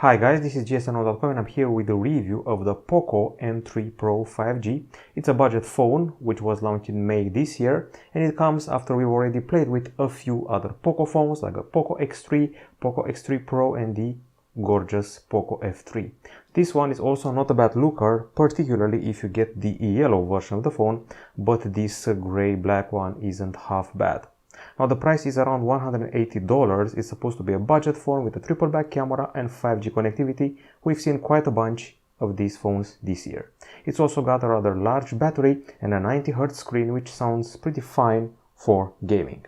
Hi guys, this is gsno.com and I'm here with a review of the POCO M3 Pro 5G. It's a budget phone which was launched in May this year, and it comes after we've already played with a few other POCO phones like the POCO X3, POCO X3 Pro and the gorgeous POCO F3. This one is also not a bad looker, particularly if you get the yellow version of the phone, but this grey black one isn't half bad. Now the price is around $180. It's supposed to be a budget phone with a triple back camera and 5G connectivity. We've seen quite a bunch of these phones this year. It's also got a rather large battery and a 90Hz screen, which sounds pretty fine for gaming.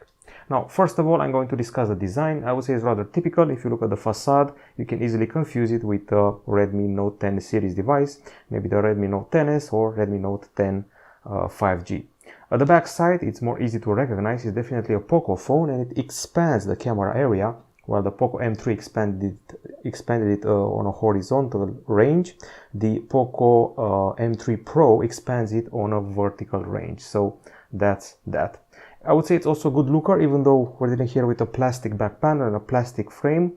Now, first of all, I'm going to discuss the design. I would say it's rather typical. If you look at the facade, you can easily confuse it with a Redmi Note 10 series device, maybe the Redmi Note 10s or Redmi Note 10 5G. At the back side, it's more easy to recognize. It's definitely a POCO phone and it expands the camera area, while the POCO M3 expanded it on a horizontal range. The POCO M3 Pro expands it on a vertical range. So that's that. I would say it's also a good looker, even though we're dealing here with a plastic back panel and a plastic frame.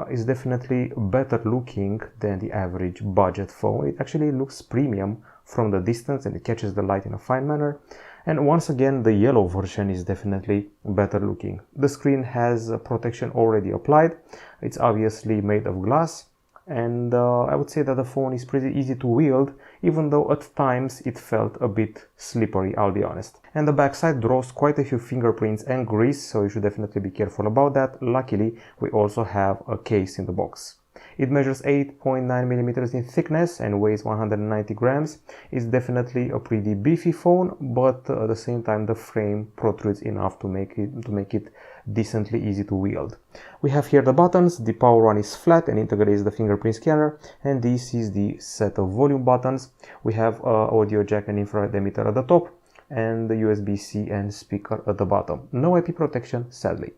It's definitely better looking than the average budget phone. It actually looks premium from the distance and it catches the light in a fine manner. And once again, the yellow version is definitely better looking. The screen has protection already applied. It's obviously made of glass, and I would say that the phone is pretty easy to wield, even though at times it felt a bit slippery, I'll be honest. And the backside draws quite a few fingerprints and grease, so you should definitely be careful about that. Luckily, we also have a case in the box. It measures 8.9 millimeters in thickness and weighs 190 grams. It's definitely a pretty beefy phone, but at the same time the frame protrudes enough to make it decently easy to wield. We have here the buttons. The power one is flat and integrates the fingerprint scanner, and this is the set of volume buttons. We have audio jack and infrared emitter at the top, and the USB-C and speaker at the bottom. No IP protection, sadly.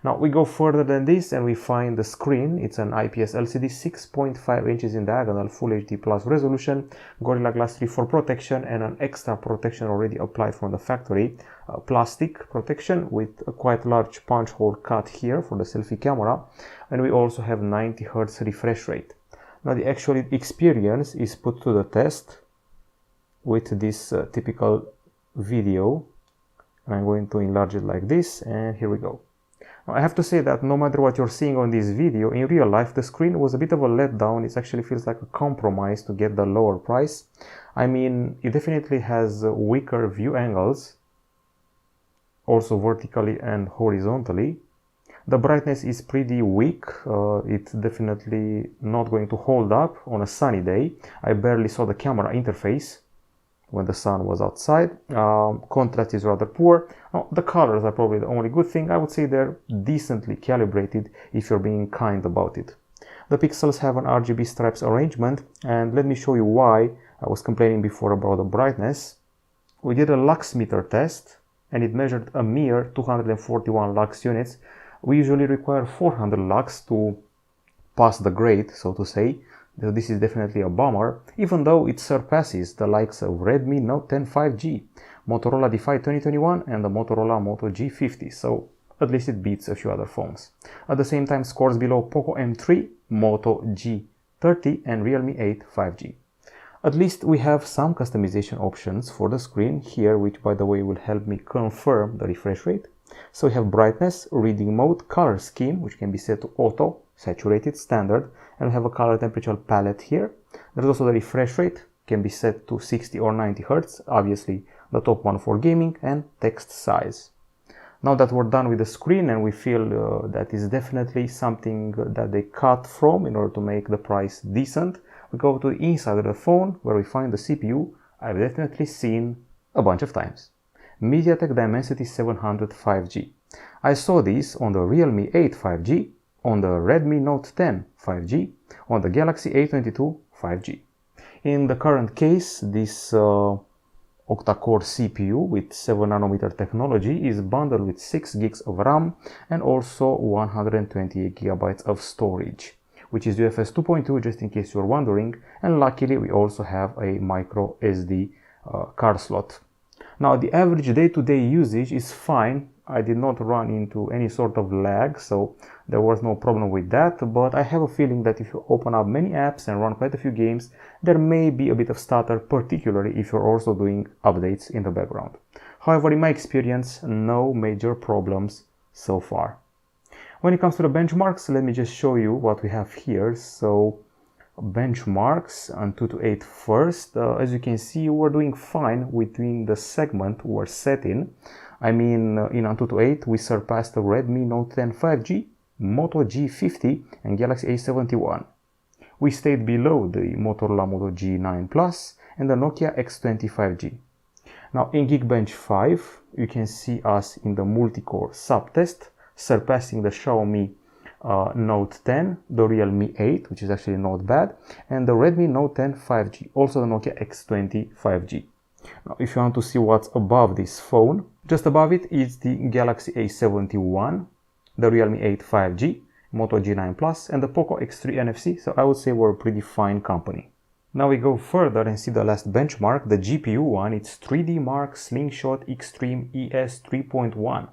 Now we go further than this and we find the screen. It's an IPS LCD 6.5 inches in diagonal, Full HD Plus resolution, Gorilla Glass 3 for protection, and an extra protection already applied from the factory, plastic protection with a quite large punch hole cut here for the selfie camera, and we also have 90Hz refresh rate. Now the actual experience is put to the test with this typical video, and I'm going to enlarge it like this, and here we go. I have to say that no matter what you're seeing on this video, in real life the screen was a bit of a letdown. It actually feels like a compromise to get the lower price. I mean, it definitely has weaker view angles, also vertically and horizontally. The brightness is pretty weak. It's definitely not going to hold up on a sunny day. I barely saw the camera interface when the sun was outside. Contrast is rather poor. The colors are probably the only good thing. I would say they're decently calibrated if you're being kind about it. The pixels have an RGB stripes arrangement, and let me show you why I was complaining before about the brightness. We did a lux meter test and it measured a mere 241 lux units. We usually require 400 lux to pass the grade, so to say. So this is definitely a bummer, even though it surpasses the likes of Redmi Note 10 5G, Motorola Defy 2021 and the Motorola Moto G50, so at least it beats a few other phones. At the same time, scores below POCO M3, Moto G30 and Realme 8 5G. At least we have some customization options for the screen here, which by the way will help me confirm the refresh rate. So we have brightness, reading mode, color scheme, which can be set to auto, saturated, standard, and we have a color temperature palette here. There's also the refresh rate, can be set to 60 or 90 Hz, obviously the top one for gaming, and text size. Now that we're done with the screen and we feel that is definitely something that they cut from in order to make the price decent, we go to the inside of the phone where we find the CPU I've definitely seen a bunch of times. MediaTek Dimensity 700 5G. I saw this on the Realme 8 5G, on the Redmi Note 10 5G, on the Galaxy A22 5G. In the current case, this octa-core CPU with 7nm technology is bundled with 6 gigs of RAM and also 128 GB of storage, which is UFS 2.2 just in case you're wondering, and luckily we also have a microSD card slot. Now the average day-to-day usage is fine I did not run into any sort of lag, so there was no problem with that, but I have a feeling that if you open up many apps and run quite a few games, there may be a bit of stutter, particularly if you're also doing updates in the background. However, in my experience, no major problems so far. When it comes to the benchmarks, let me just show you what we have here. So benchmarks on 228 first, as you can see, we're doing fine within the segment we're set in. I mean, in Antutu8 we surpassed the Redmi Note 10 5G, Moto G50 and Galaxy A71. We stayed below the Motorola Moto G9 Plus and the Nokia X20 5G. Now in Geekbench 5 you can see us in the multi-core subtest, surpassing the Xiaomi Note 10, the Realme 8, which is actually not bad, and the Redmi Note 10 5G, also the Nokia X20 5G. Now, if you want to see what's above this phone, just above it is the Galaxy A71, the Realme 8 5G, Moto G9 Plus, and the POCO M3 NFC, so I would say we're a pretty fine company. Now we go further and see the last benchmark, the GPU one. It's 3D Mark Slingshot Extreme ES 3.1.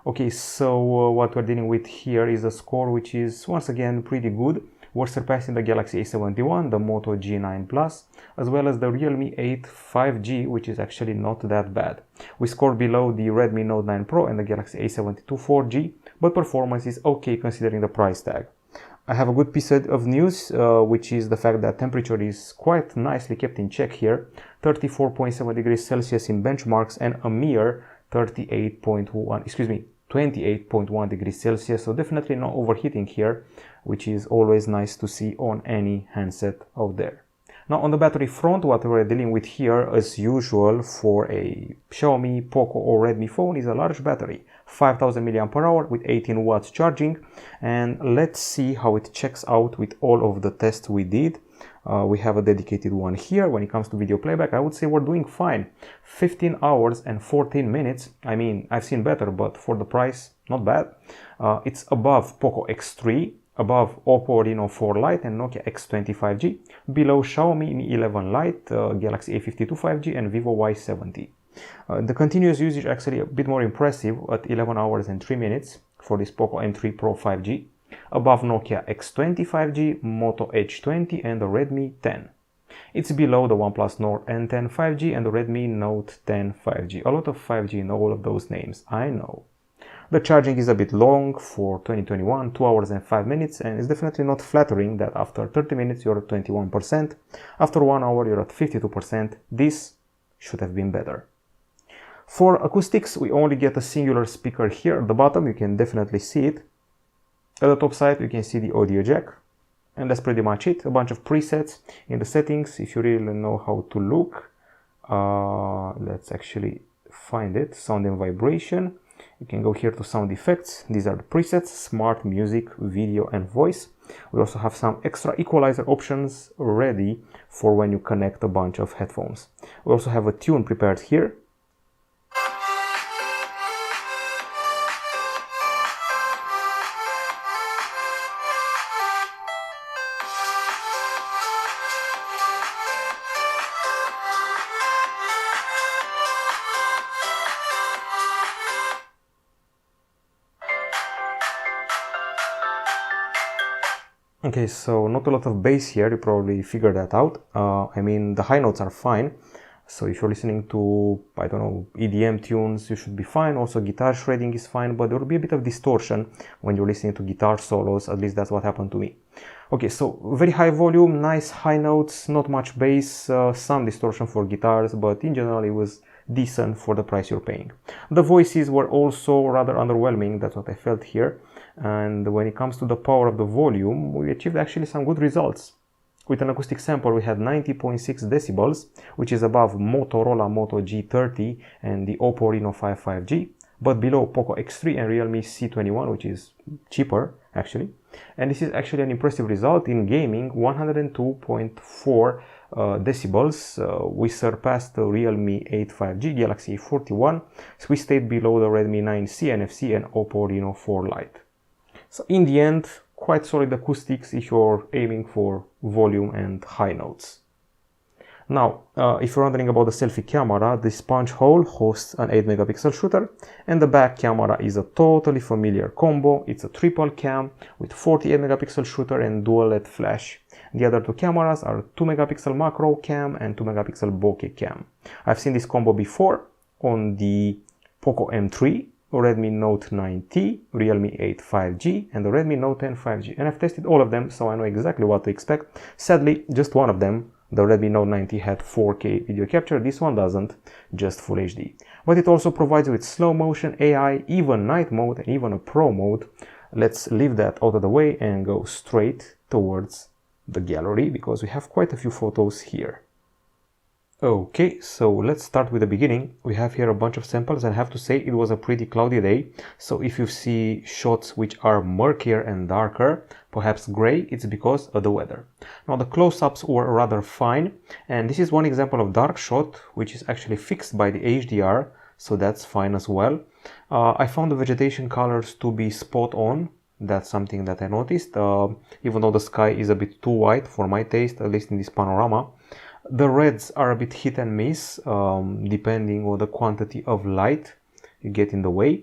Okay, so what we're dealing with here is a score which is once again pretty good. We're surpassing the Galaxy A71, the Moto G9 Plus, as well as the Realme 8 5G, which is actually not that bad. We scored below the Redmi Note 9 Pro and the Galaxy A72 4G, but performance is okay considering the price tag. I have a good piece of news, which is the fact that temperature is quite nicely kept in check here. 34.7 degrees Celsius in benchmarks and a mere 28.1 degrees Celsius, so definitely no overheating here, which is always nice to see on any handset out there. Now on the battery front, what we're dealing with here, as usual for a Xiaomi, POCO or Redmi phone, is a large battery, 5000 mAh with 18 watts charging, and let's see how it checks out with all of the tests we did. We have a dedicated one here. When it comes to video playback, I would say we're doing fine. 15 hours and 14 minutes. I mean, I've seen better, but for the price, not bad. It's above POCO X3, above Oppo Reno 4 Lite and Nokia X20 5G, below Xiaomi Mi 11 Lite, Galaxy A52 5G and Vivo Y70. The continuous usage actually a bit more impressive at 11 hours and 3 minutes for this POCO M3 Pro 5G. Above Nokia X20 5G, Moto H20 and the Redmi 10. It's below the OnePlus Nord N10 5G and the Redmi Note 10 5G. A lot of 5G in all of those names, I know. The charging is a bit long for 2021, 2 hours and 5 minutes, and it's definitely not flattering that after 30 minutes you're at 21%, after 1 hour you're at 52%. This should have been better. For acoustics, we only get a singular speaker here at the bottom, you can definitely see it. At the top side you can see the audio jack, and that's pretty much it. A bunch of presets in the settings if you really know how to look. Let's actually find it. Sound and vibration. You can go here to sound effects. These are the presets: smart, music, video and voice. We also have some extra equalizer options ready for when you connect a bunch of headphones. We also have a tune prepared here. Okay, so not a lot of bass here, you probably figured that out. I mean, the high notes are fine. So if you're listening to, I don't know, EDM tunes, you should be fine. Also guitar shredding is fine, but there will be a bit of distortion when you're listening to guitar solos. At least that's what happened to me. Okay, so very high volume, nice high notes, not much bass, some distortion for guitars, but in general it was decent for the price you're paying. The voices were also rather underwhelming, that's what I felt here. And when it comes to the power of the volume, we achieved actually some good results. With an acoustic sample we had 90.6 decibels, which is above Motorola Moto G30 and the Oppo Reno 5 5G, but below POCO X3 and Realme C21, which is cheaper actually. And this is actually an impressive result. In gaming, 102.4 decibels. We surpassed the Realme 8 5G, Galaxy A41, so we stayed below the Redmi 9C NFC and Oppo Reno 4 Lite. So in the end, quite solid acoustics if you're aiming for volume and high notes. Now, if you're wondering about the selfie camera, this punch hole hosts an 8 megapixel shooter, and the back camera is a totally familiar combo. It's a triple cam with 48 megapixel shooter and dual LED flash. The other two cameras are 2 megapixel macro cam and 2 megapixel bokeh cam. I've seen this combo before on the POCO M3, Redmi Note 9T, Realme 8 5G, and the Redmi Note 10 5G. And I've tested all of them, so I know exactly what to expect. Sadly, just one of them, the Redmi Note 9T, had 4K video capture. This one doesn't, just Full HD. But it also provides you with slow motion, AI, even night mode, and even a pro mode. Let's leave that out of the way and go straight towards the gallery, because we have quite a few photos here. Okay, so let's start with the beginning. We have here a bunch of samples, and I have to say it was a pretty cloudy day. So if you see shots which are murkier and darker, perhaps gray, it's because of the weather. Now the close-ups were rather fine, and this is one example of dark shot which is actually fixed by the HDR, so that's fine as well. I found the vegetation colors to be spot on. That's something that I noticed, even though the sky is a bit too white for my taste, at least in this panorama. The reds are a bit hit and miss, depending on the quantity of light you get in the way.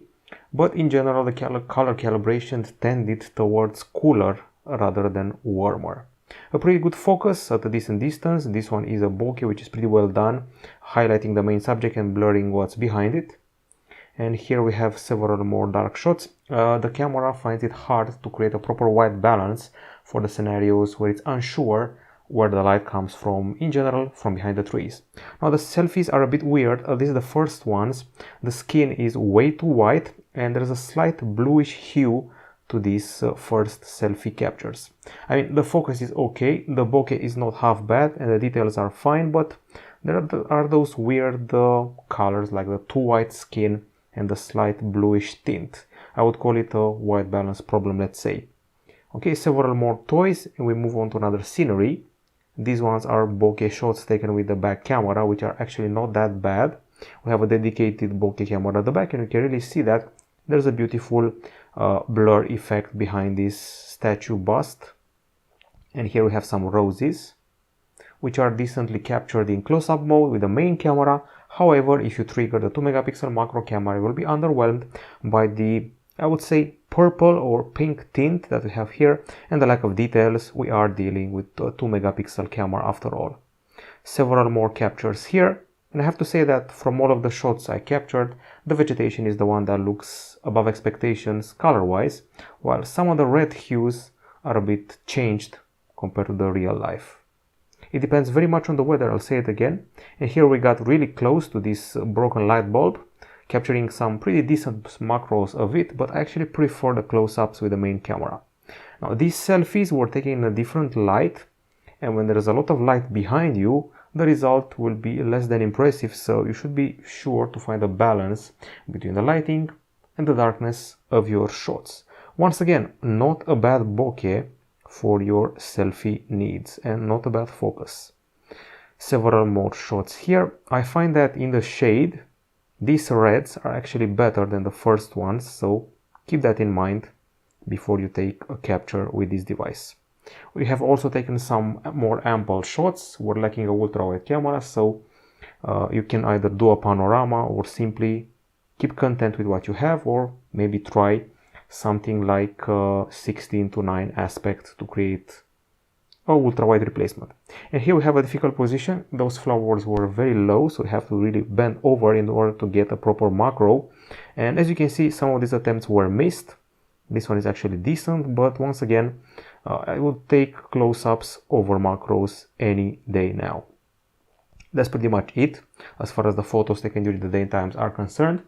But in general, the color calibration tended towards cooler rather than warmer. A pretty good focus at a decent distance. This one is a bokeh, which is pretty well done, highlighting the main subject and blurring what's behind it. And here we have several more dark shots. The camera finds it hard to create a proper white balance for the scenarios where it's unsure where the light comes from, in general from behind the trees. Now the selfies are a bit weird, at least the first ones. The skin is way too white and there's a slight bluish hue to these first selfie captures. I mean, the focus is okay, the bokeh is not half bad and the details are fine, but there are those weird colors like the too white skin and the slight bluish tint. I would call it a white balance problem, let's say. Okay, several more toys and we move on to another scenery. These ones are bokeh shots taken with the back camera, which are actually not that bad. We have a dedicated bokeh camera at the back and you can really see that there's a beautiful blur effect behind this statue bust. And here we have some roses, which are decently captured in close-up mode with the main camera. However, if you trigger the 2 megapixel macro camera, you will be underwhelmed by the, I would say, purple or pink tint that we have here and the lack of details. We are dealing with a 2 megapixel camera after all. Several more captures here, and I have to say that from all of the shots I captured, the vegetation is the one that looks above expectations color-wise, while some of the red hues are a bit changed compared to the real life. It depends very much on the weather, I'll say it again. And here we got really close to this broken light bulb, capturing some pretty decent macros of it, but I actually prefer the close-ups with the main camera. Now these selfies were taken in a different light, and when there is a lot of light behind you, the result will be less than impressive, so you should be sure to find a balance between the lighting and the darkness of your shots. Once again, not a bad bokeh for your selfie needs and not a bad focus. Several more shots here. I find that in the shade, these reds are actually better than the first ones, so keep that in mind before you take a capture with this device. We have also taken some more ample shots. We're lacking a ultra-wide camera, so you can either do a panorama or simply keep content with what you have, or maybe try something like 16:9 aspect to create a ultra-wide replacement. And here we have a difficult position. Those flowers were very low, so we have to really bend over in order to get a proper macro. And as you can see, some of these attempts were missed. This one is actually decent, but once again, I will take close-ups over macros any day now. That's pretty much it as far as the photos taken during the daytimes are concerned.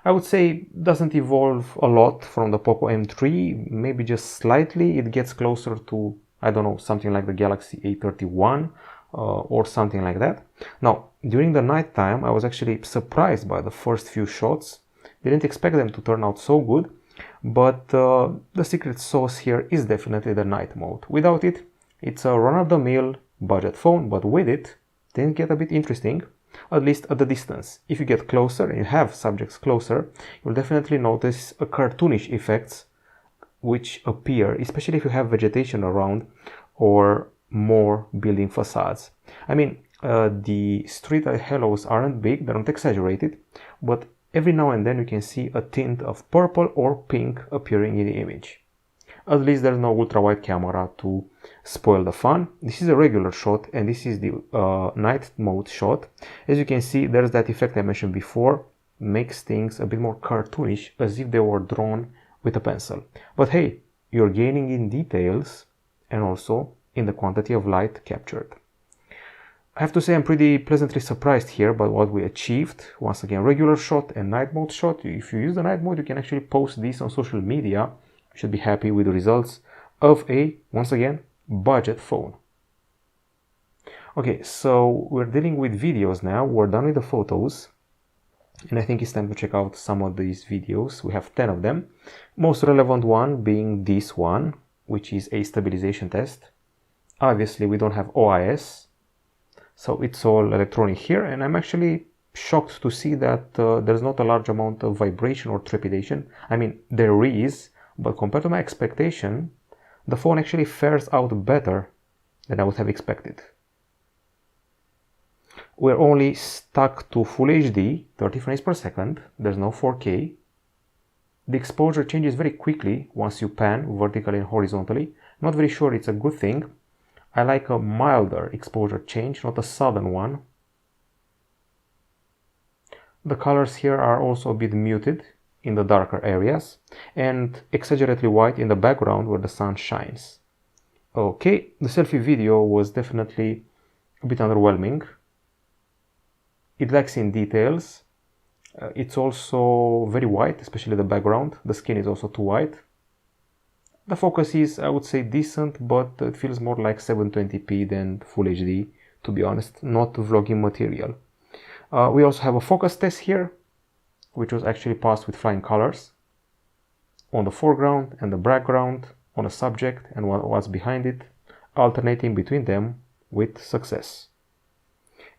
I would say it doesn't evolve a lot from the POCO M3, maybe just slightly. It gets closer to, I don't know, something like the Galaxy A31 or something like that. Now, during the night time, I was actually surprised by the first few shots. Didn't expect them to turn out so good, but the secret sauce here is definitely the night mode. Without it, it's a run-of-the-mill budget phone, but with it, things get a bit interesting, at least at the distance. If you get closer and you have subjects closer, you'll definitely notice a cartoonish effects which appear, especially if you have vegetation around or more building facades. I mean, The street light halos aren't big, they're not exaggerated, but every now and then you can see a tint of purple or pink appearing in the image. At least there's no ultra-wide camera to spoil the fun. This is a regular shot and this is the night mode shot. As you can see, there's that effect I mentioned before, makes things a bit more cartoonish, as if they were drawn with a pencil. But hey, you're gaining in details and also in the quantity of light captured. I have to say I'm pretty pleasantly surprised here by what we achieved. Once again, regular shot and night mode shot. If you use the night mode, you can actually post this on social media. You should be happy with the results of a, once again, budget phone. Okay, so we're dealing with videos now. We're done with the photos. And I think it's time to check out some of these videos. We have 10 of them. Most relevant one being this one, which is a stabilization test. Obviously, we don't have OIS, so it's all electronic here. And I'm actually shocked to see that there's not a large amount of vibration or trepidation. I mean, there is, but compared to my expectation, the phone actually fares out better than I would have expected. We're only stuck to Full HD, 30 frames per second. There's no 4K. The exposure changes very quickly once you pan vertically and horizontally. Not very sure it's a good thing. I like a milder exposure change, not a sudden one. The colors here are also a bit muted in the darker areas and exaggeratedly white in the background where the sun shines. Okay, the selfie video was definitely a bit underwhelming. It lacks in details. It's also very white, especially the background. The skin is also too white. The focus is, I would say, decent, but it feels more like 720p than Full HD, to be honest, not vlogging material. We also have a focus test here, which was actually passed with flying colors on the foreground and the background, on a subject and what's behind it, alternating between them with success.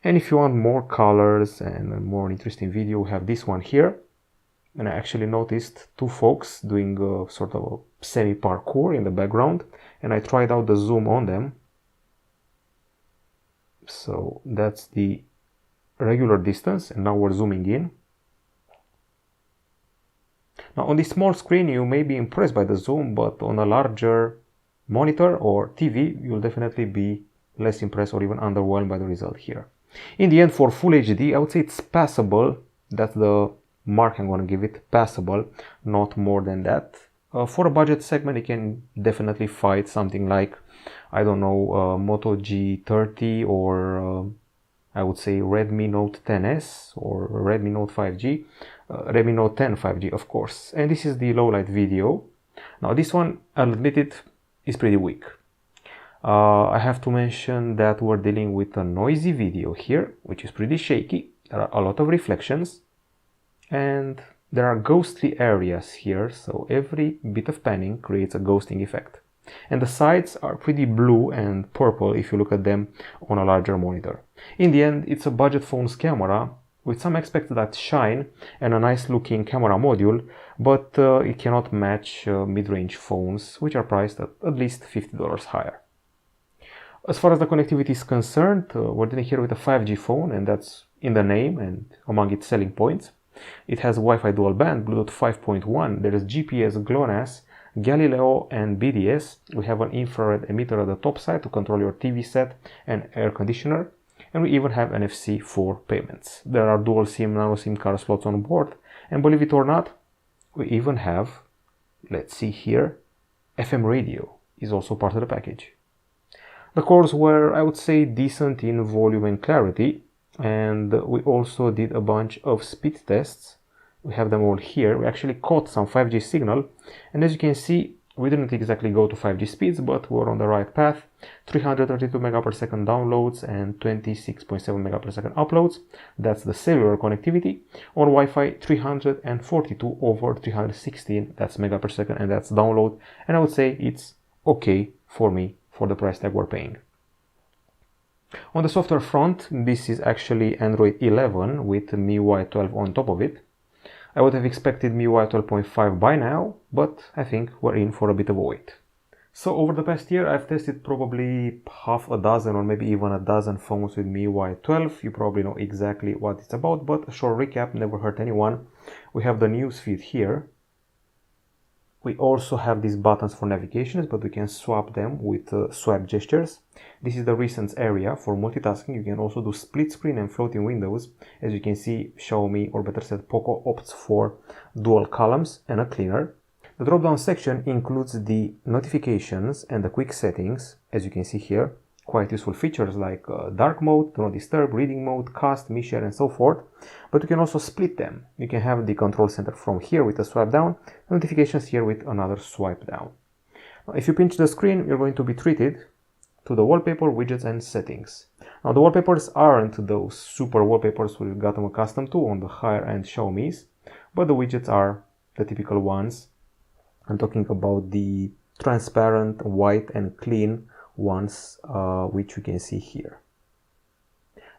And if you want more colors and a more interesting video, we have this one here. And I actually noticed two folks doing a sort of a semi-parkour in the background, and I tried out the zoom on them. So that's the regular distance, and now we're zooming in. Now on this small screen you may be impressed by the zoom, but on a larger monitor or TV you'll definitely be less impressed or even underwhelmed by the result here. In the end, for Full HD, I would say it's passable. That's the mark I'm going to give it, passable, not more than that. For a budget segment, it can definitely fight something like, I don't know, Moto G30 or I would say Redmi Note 10s or Redmi Note 5G, Redmi Note 10 5G, of course. And this is the low light video. Now this one, I'll admit it, is pretty weak. I have to mention that we're dealing with a noisy video here, which is pretty shaky. There are a lot of reflections and there are ghostly areas here, so every bit of panning creates a ghosting effect. And the sides are pretty blue and purple if you look at them on a larger monitor. In the end, it's a budget phone's camera with some expected shine and a nice looking camera module, but it cannot match mid-range phones, which are priced at least $50 higher. As far as the connectivity is concerned, we're dealing here with a 5G phone, and that's in the name and among its selling points. It has Wi-Fi dual band, Bluetooth 5.1, there is GPS, GLONASS, Galileo and BDS. We have an infrared emitter at the top side to control your TV set and air conditioner, and we even have NFC for payments. There are dual SIM, nano SIM card slots on board, and believe it or not, we even have, let's see here, FM radio is also part of the package. The cores were, I would say, decent in volume and clarity, and we also did a bunch of speed tests. We have them all here. We actually caught some 5G signal, and as you can see, we didn't exactly go to 5G speeds, but we're on the right path. 332 megapers downloads and 26.7 megapers uploads. That's the cellular connectivity. On Wi-Fi, 342 over 316, that's megapers, and that's download. And I would say it's okay for me for the price tag we're paying. On the software front, this is actually Android 11 with MIUI 12 on top of it. I would have expected MIUI 12.5 by now, but I think we're in for a bit of a wait. So over the past year, I've tested probably half a dozen or maybe even a dozen phones with MIUI 12. You probably know exactly what it's about, but a short recap, never hurt anyone. We have the news feed here. We also have these buttons for navigations, but we can swap them with swipe gestures. This is the recents area for multitasking. You can also do split screen and floating windows. As you can see, Xiaomi, or better said POCO, opts for dual columns and a cleaner. The drop-down section includes the notifications and the quick settings, as you can see here. Quite useful features like dark mode, do not disturb, reading mode, cast, share, and so forth. But you can also split them. You can have the control center from here with a swipe down, notifications here with another swipe down. Now, if you pinch the screen, you're going to be treated to the wallpaper, widgets, and settings. Now, the wallpapers aren't those super wallpapers we've gotten accustomed to on the higher-end Xiaomi's, but the widgets are the typical ones. I'm talking about the transparent, white, and clean ones, which you can see here.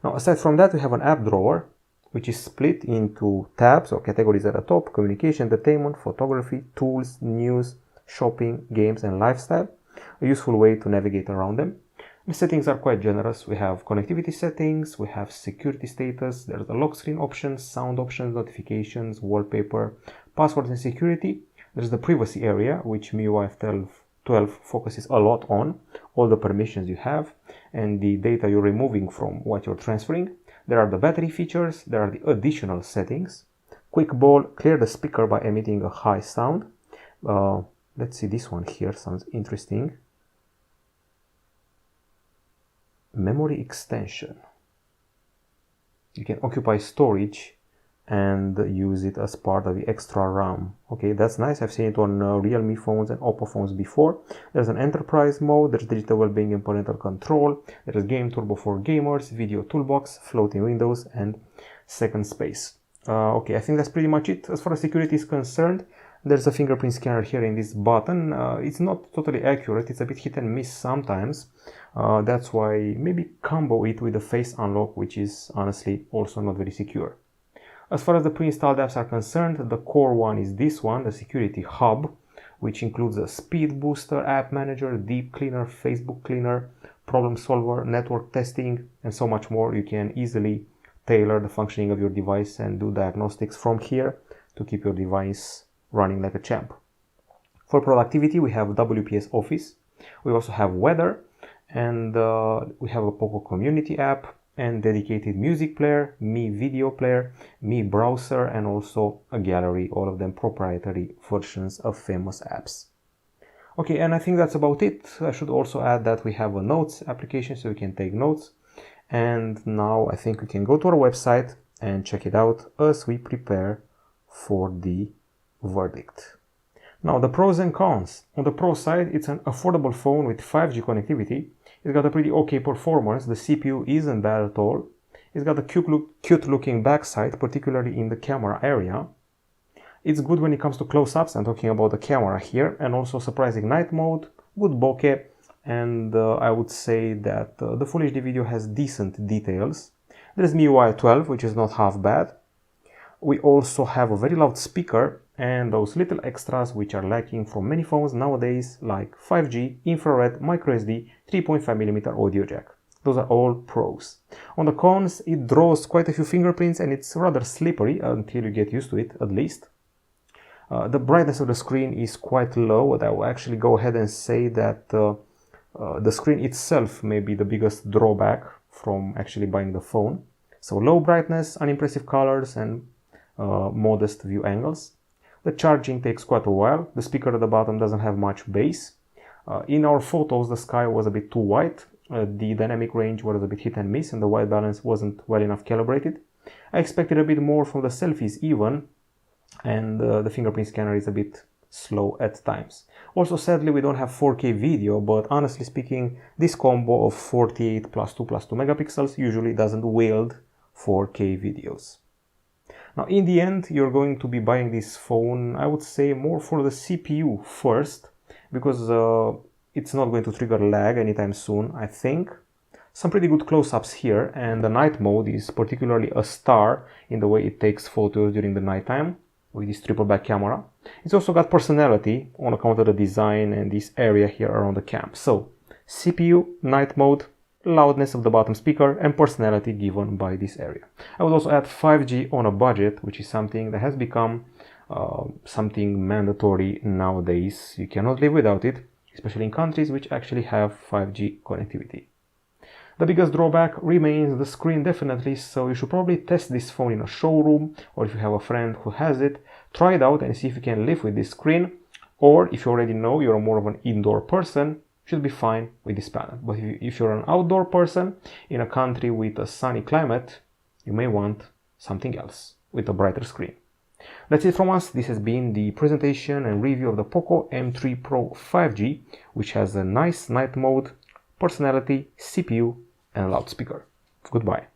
Now, aside from that, we have an app drawer, which is split into tabs or categories at the top: communication, entertainment, photography, tools, news, shopping, games, and lifestyle. A useful way to navigate around them. The settings are quite generous. We have connectivity settings, we have security status, there's the lock screen options, sound options, notifications, wallpaper, passwords, and security. There's the privacy area, which MIUI 12 focuses a lot on, all the permissions you have and the data you're removing from what you're transferring. There are the battery features, there are the additional settings. Quick ball, clear the speaker by emitting a high sound. Let's see, this one here sounds interesting. Memory extension. You can occupy storage and use it as part of the extra RAM. Okay, that's nice. I've seen it on Realme phones and Oppo phones before. There's an enterprise mode, there's digital well-being and parental control, there's game turbo for gamers, video toolbox, floating windows, and second space. Okay, I think that's pretty much it. As far as security is concerned, there's a fingerprint scanner here in this button. It's not totally accurate, it's a bit hit and miss sometimes. That's why maybe combo it with the face unlock, which is honestly also not very secure. As far as the pre-installed apps are concerned, the core one is this one, the Security Hub, which includes a Speed Booster, App Manager, Deep Cleaner, Facebook Cleaner, Problem Solver, Network Testing, and so much more. You can easily tailor the functioning of your device and do diagnostics from here to keep your device running like a champ. For productivity, we have WPS Office. We also have Weather, and we have a POCO Community app, and dedicated music player, Mi Video Player, Mi Browser, and also a gallery, all of them proprietary versions of famous apps. Okay, and I think that's about it. I should also add that we have a notes application so you can take notes. And now I think we can go to our website and check it out as we prepare for the verdict. Now, the pros and cons. On the pro side, it's an affordable phone with 5G connectivity. It's got a pretty okay performance. The CPU isn't bad at all. It's got a cute looking backside, particularly in the camera area. It's good when it comes to close-ups. I'm talking about the camera here, and also surprising night mode, good bokeh, and I would say that the Full HD video has decent details. There's MIUI 12, which is not half bad. We also have a very loud speaker and those little extras which are lacking from many phones nowadays, like 5G, infrared, microSD, 3.5mm audio jack. Those are all pros. On the cons, it draws quite a few fingerprints and it's rather slippery until you get used to it, at least. The brightness of the screen is quite low, and I will actually go ahead and say that the screen itself may be the biggest drawback from actually buying the phone. So low brightness, unimpressive colors, and modest view angles. The charging takes quite a while. The speaker at the bottom doesn't have much bass. In our photos, the sky was a bit too white. The dynamic range was a bit hit and miss, and the white balance wasn't well enough calibrated. I expected a bit more from the selfies even, and the fingerprint scanner is a bit slow at times. Also, sadly, we don't have 4K video, but honestly speaking, this combo of 48 plus 2 megapixels usually doesn't wield 4K videos. Now, in the end, you're going to be buying this phone, I would say, more for the CPU first, because it's not going to trigger lag anytime soon, I think. Some pretty good close-ups here, and the night mode is particularly a star in the way it takes photos during the nighttime. with this triple back camera. It's also got personality on account of the design and this area here around the cam. So CPU, night mode, loudness of the bottom speaker, and personality given by this area. I would also add 5G on a budget, which is something that has become something mandatory nowadays. You cannot live without it, especially in countries which actually have 5G connectivity. The biggest drawback remains the screen, definitely, so you should probably test this phone in a showroom, or if you have a friend who has it, try it out and see if you can live with this screen, or if you already know you're more of an indoor person, you should be fine with this panel. But if you're an outdoor person in a country with a sunny climate, you may want something else with a brighter screen. That's it from us. This has been the presentation and review of the POCO M3 Pro 5G, which has a nice night mode, personality, CPU, and loudspeaker. Goodbye.